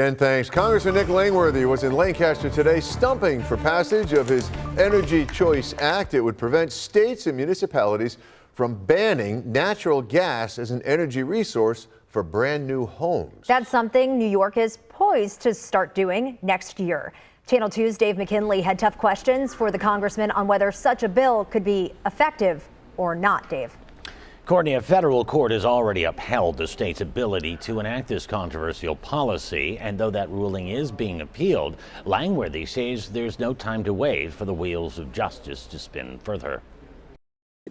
And thanks. Congressman Nick Langworthy was in Lancaster today stumping for passage of his Energy Choice Act. It would prevent states and municipalities from banning natural gas as an energy resource for brand new homes. That's something New York is poised to start doing next year. Channel 2's Dave McKinley had tough questions for the congressman on whether such a bill could be effective or not. Dave. Courtney, a federal court has already upheld the state's ability to enact this controversial policy, and though that ruling is being appealed, Langworthy says there's no time to wait for the wheels of justice to spin further.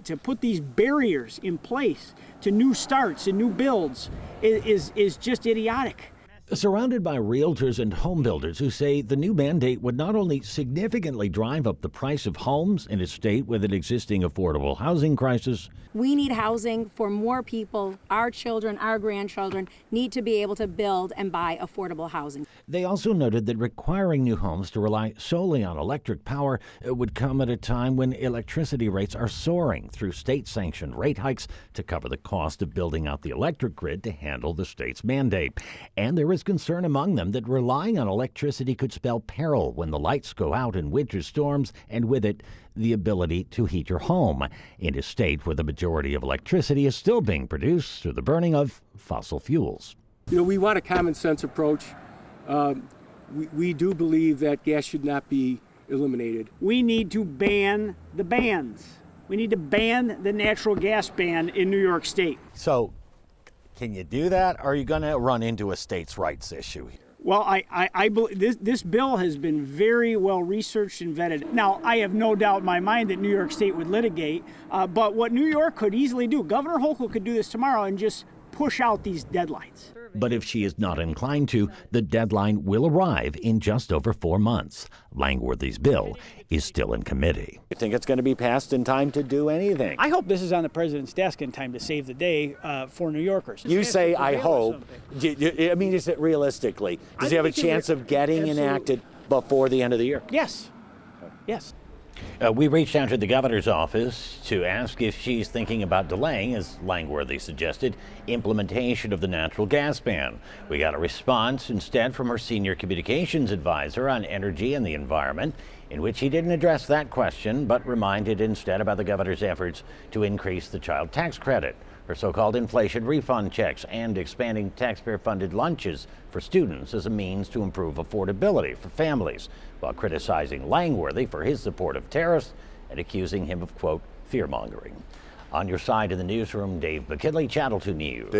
To put these barriers in place to new starts and new builds is just idiotic. Surrounded by realtors and home builders who say the new mandate would not only significantly drive up the price of homes in a state with an existing affordable housing crisis. We need housing for more people. Our children, our grandchildren need to be able to build and buy affordable housing. They also noted that requiring new homes to rely solely on electric power would come at a time when electricity rates are soaring through state-sanctioned rate hikes to cover the cost of building out the electric grid to handle the state's mandate. And there is concern among them that relying on electricity could spell peril when the lights go out in winter storms, and with it, the ability to heat your home in a state where the majority of electricity is still being produced through the burning of fossil fuels. You know, we want a common sense approach. We do believe that gas should not be eliminated. We need to ban the bans. We need to ban the natural gas ban in New York State. So, can you do that, or are you going to run into a states' rights issue here? Well, I believe this bill has been very well researched and vetted. Now, I have no doubt in my mind that New York State would litigate, but what New York could easily do, Governor Hochul could do this tomorrow and just push out these deadlines. But if she is not inclined to, the deadline will arrive in just over 4 months. Langworthy's bill is still in committee. You think it's going to be passed in time to do anything? I hope this is on the president's desk in time to save the day for New Yorkers. You say, I hope. I mean, is it realistically? Does he have a chance of getting enacted before the end of the year? Yes. Yes. We reached out to the governor's office to ask if she's thinking about delaying, as Langworthy suggested, implementation of the natural gas ban. We got a response instead from her senior communications advisor on energy and the environment, in which he didn't address that question, but reminded instead about the governor's efforts to increase the child tax credit, her so-called inflation refund checks, and expanding taxpayer-funded lunches for students as a means to improve affordability for families, while criticizing Langworthy for his support of tariffs and accusing him of, quote, fear-mongering. On your side in the newsroom, Dave McKinley, Channel 2 News.